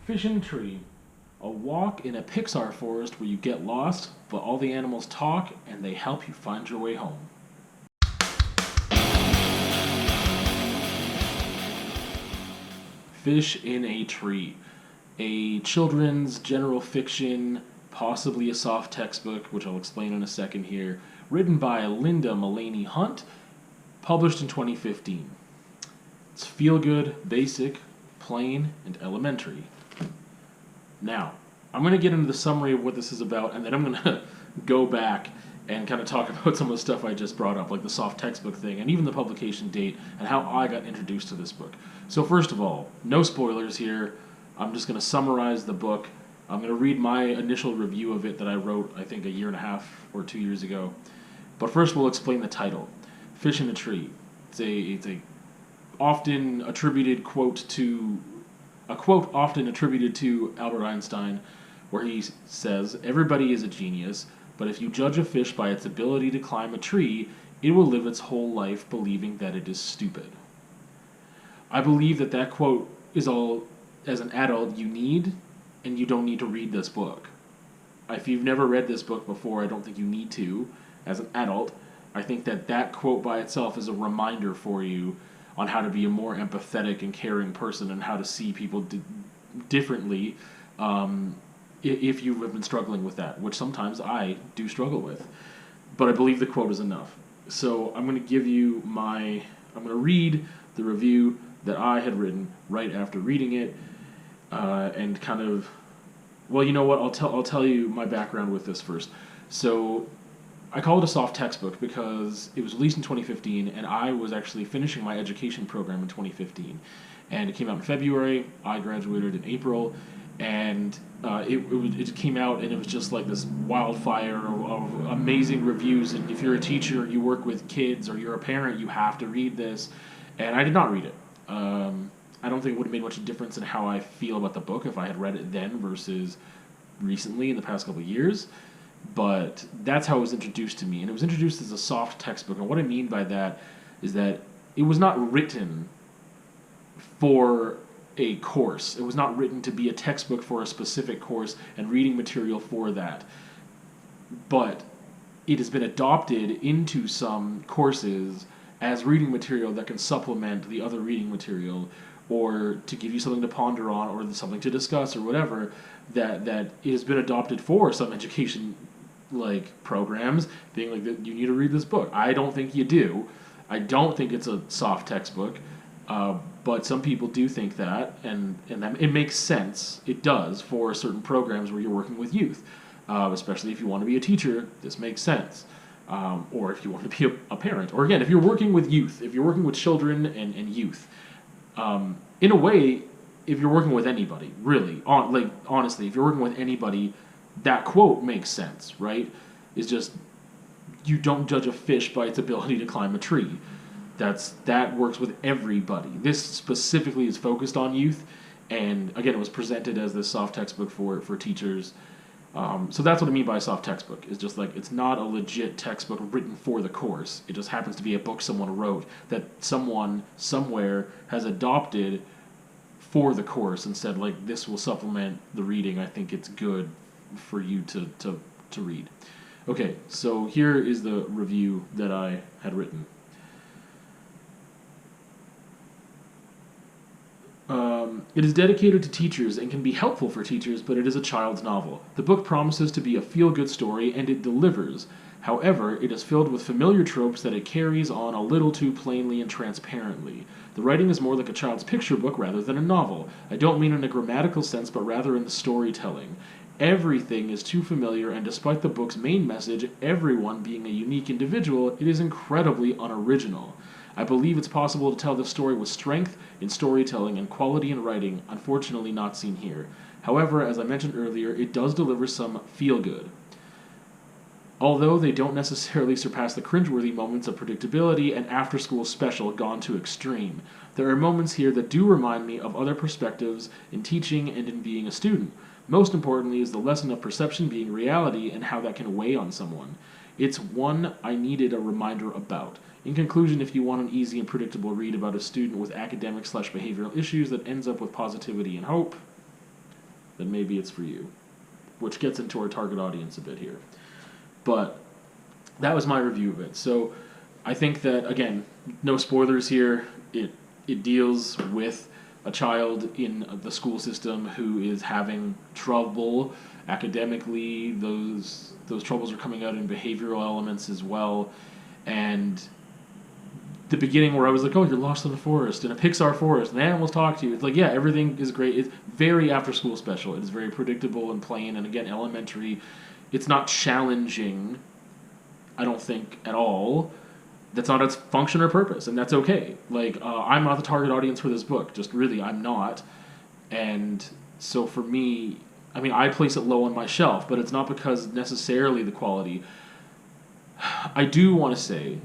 Fish in a tree. A walk in a Pixar forest where you get lost, but all the animals talk and they help you find your way home. Fish in a Tree. A children's general fiction, possibly a soft textbook, which I'll explain in a second here, written by Linda Mullaney Hunt, published in 2015. It's feel good, basic, plain, and elementary. Now, I'm going to get into the summary of what this is about, and then I'm going to go back and kind of talk about some of the stuff I just brought up, like the soft textbook thing, and even the publication date, and how I got introduced to this book. So first of all, no spoilers here. I'm just going to summarize the book. I'm going to read my initial review of it that I wrote, I think, a year and a half or 2 years ago. But first we'll explain the title. Fish in a Tree. It's a often attributed quote to... A quote often attributed to Albert Einstein, where he says, "Everybody is a genius, but if you judge a fish by its ability to climb a tree, it will live its whole life believing that it is stupid." I believe that quote is all, as an adult, you need, and you don't need to read this book. If you've never read this book before, I don't think you need to. As an adult, I think that quote by itself is a reminder for you on how to be a more empathetic and caring person and how to see people differently if you have been struggling with that, which sometimes I do struggle with. But I believe the quote is enough. So I'm going to read the review that I had written right after reading it, and kind of, well, you know what, I'll tell you my background with this first. So I call it a soft textbook because it was released in 2015, and I was actually finishing my education program in 2015. And it came out in February. I graduated in April, and it came out, and it was just like this wildfire of amazing reviews. And if you're a teacher, you work with kids, or you're a parent, you have to read this. And I did not read it. I don't think it would have made much difference in how I feel about the book if I had read it then versus recently in the past couple of years. But that's how it was introduced to me. And it was introduced as a soft textbook. And what I mean by that is that it was not written for a course. It was not written to be a textbook for a specific course and reading material for that. But it has been adopted into some courses as reading material that can supplement the other reading material, or to give you something to ponder on, or something to discuss, or whatever, that it has been adopted for some education programs, being like, that you need to read this book. I don't think you do. I don't think it's a soft textbook, but some people do think that, and that it makes sense. It does for certain programs where you're working with youth, especially if you want to be a teacher. This makes sense. Or if you want to be a parent, or again, if you're working with youth, if you're working with children and youth, in a way, if you're working with anybody, really, honestly, if you're working with anybody, that quote makes sense, right? It's just, you don't judge a fish by its ability to climb a tree. That works with everybody. This specifically is focused on youth, and again, it was presented as this soft textbook for teachers. So that's what I mean by a soft textbook. It's just like, it's not a legit textbook written for the course. It just happens to be a book someone wrote that someone somewhere has adopted for the course and said, like, this will supplement the reading. I think it's good for you to read. Okay, so here is the review that I had written. It is dedicated to teachers and can be helpful for teachers, but it is a child's novel. The book promises to be a feel-good story, and it delivers. However, it is filled with familiar tropes that it carries on a little too plainly and transparently. The writing is more like a child's picture book rather than a novel. I don't mean in a grammatical sense, but rather in the storytelling. Everything is too familiar, and despite the book's main message, everyone being a unique individual, it is incredibly unoriginal. I believe it's possible to tell this story with strength in storytelling and quality in writing, unfortunately not seen here. However, as I mentioned earlier, it does deliver some feel-good. Although they don't necessarily surpass the cringe-worthy moments of predictability and after-school special gone to extreme, there are moments here that do remind me of other perspectives in teaching and in being a student. Most importantly is the lesson of perception being reality and how that can weigh on someone. It's one I needed a reminder about. In conclusion, if you want an easy and predictable read about a student with academic/behavioral issues that ends up with positivity and hope, then maybe it's for you. Which gets into our target audience a bit here. But that was my review of it. So I think that, again, no spoilers here. It deals with a child in the school system who is having trouble academically. Those troubles are coming out in behavioral elements as well. And the beginning where I was like, oh, you're lost in the forest, in a Pixar forest, and animals talk to you. It's like, yeah, everything is great. It's very after-school special. It is very predictable and plain, and again, elementary. It's not challenging, I don't think, at all. That's not its function or purpose, and that's okay. Like, I'm not the target audience for this book. Just really, I'm not. And so for me, I mean, I place it low on my shelf, but it's not because necessarily the quality. I do want to say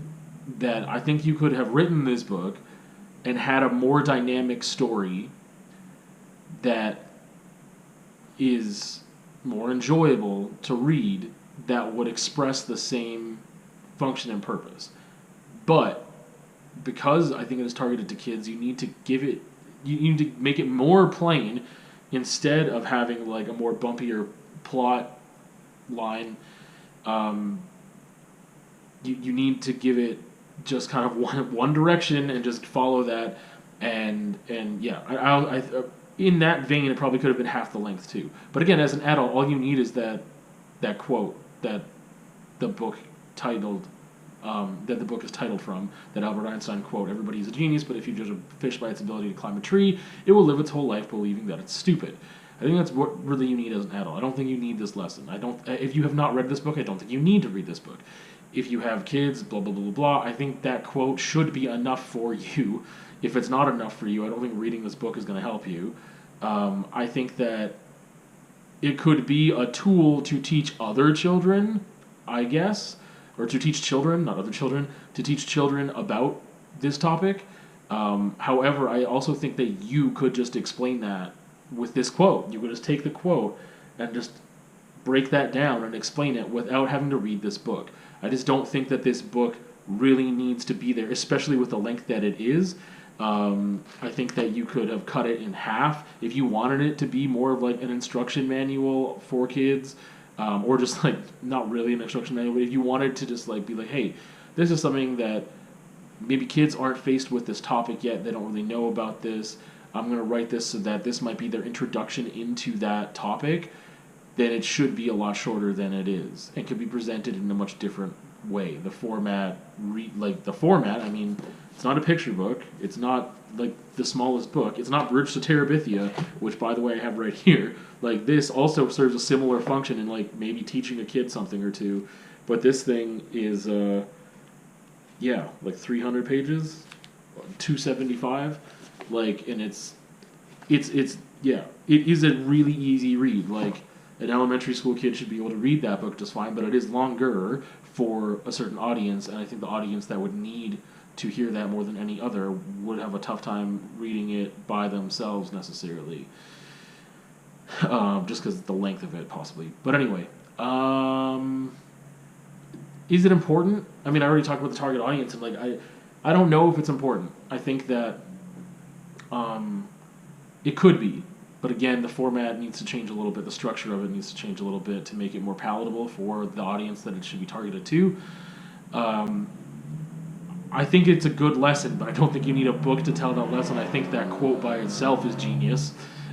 that I think you could have written this book and had a more dynamic story that is more enjoyable to read, that would express the same function and purpose. But because I think it is targeted to kids, you need to you need to make it more plain instead of having like a more bumpier plot line. You need to give it just kind of one direction and just follow that, and yeah, I in that vein it probably could have been half the length too. But again, as an adult, all you need is that quote that the book titled that the book is titled from, that Albert Einstein quote: "Everybody is a genius, but if you judge a fish by its ability to climb a tree, it will live its whole life believing that it's stupid." I think that's what really you need as an adult. I don't think you need this lesson. If you have not read this book, I don't think you need to read this book. If you have kids, blah, blah, blah, blah, blah, I think that quote should be enough for you. If it's not enough for you, I don't think reading this book is going to help you. I think that it could be a tool to teach other children, I guess, or to teach children, not other children, to teach children about this topic. However, I also think that you could just explain that with this quote. You could just take the quote and just break that down and explain it without having to read this book. I just don't think that this book really needs to be there, especially with the length that it is. I think that you could have cut it in half if you wanted it to be more of like an instruction manual for kids, or just like not really an instruction manual, but if you wanted to just like be like, hey, this is something that maybe kids aren't faced with this topic yet, they don't really know about this, I'm going to write this so that this might be their introduction into that topic, then it should be a lot shorter than it is and could be presented in a much different way. The format, I mean, it's not a picture book. It's not like the smallest book. It's not Bridge to Terabithia, which, by the way, I have right here. Like, this also serves a similar function in, like, maybe teaching a kid something or two. But this thing is, like 300 pages, 275. Like, and it is a really easy read. Like, an elementary school kid should be able to read that book just fine, but it is longer for a certain audience, and I think the audience that would need to hear that more than any other would have a tough time reading it by themselves necessarily, just because of the length of it, possibly. But anyway, is it important? I mean, I already talked about the target audience, and like I don't know if it's important. I think that it could be. But again, the format needs to change a little bit. The structure of it needs to change a little bit to make it more palatable for the audience that it should be targeted to. I think it's a good lesson, but I don't think you need a book to tell that lesson. I think that quote by itself is genius.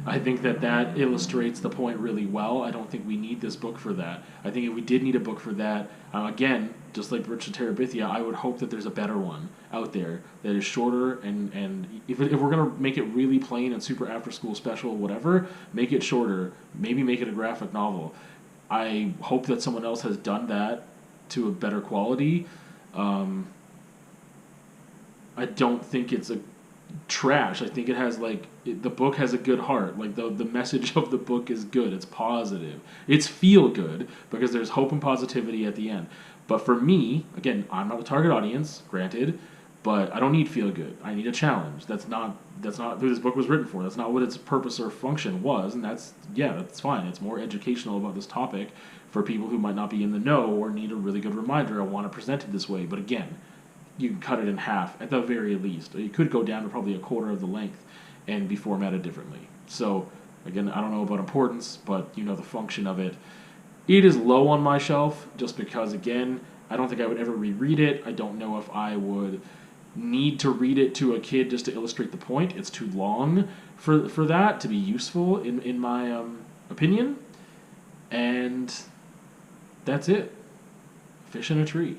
I think that illustrates the point really well. I don't think we need this book for that. I think if we did need a book for that, again, just like Bridge to Terabithia, I would hope that there's a better one out there that is shorter, and if we're going to make it really plain and super after-school special, whatever, make it shorter. Maybe make it a graphic novel. I hope that someone else has done that to a better quality. I don't think it's a trash. I think it has the book has a good heart. Like the message of the book is good. It's positive. It's feel good because there's hope and positivity at the end. But for me, again, I'm not the target audience, granted, but I don't need feel good. I need a challenge. That's not who this book was written for. That's not what its purpose or function was, and that's fine. It's more educational about this topic for people who might not be in the know or need a really good reminder. I want to present it this way. But again, you can cut it in half at the very least. You could go down to probably a quarter of the length and be formatted differently. So Again, I don't know about importance, but you know the function of it. It is low on my shelf just because, again, I don't think I would ever reread it. I don't know if I would need to read it to a kid just to illustrate the point. It's too long for that to be useful, in my opinion. And that's it. Fish in a tree.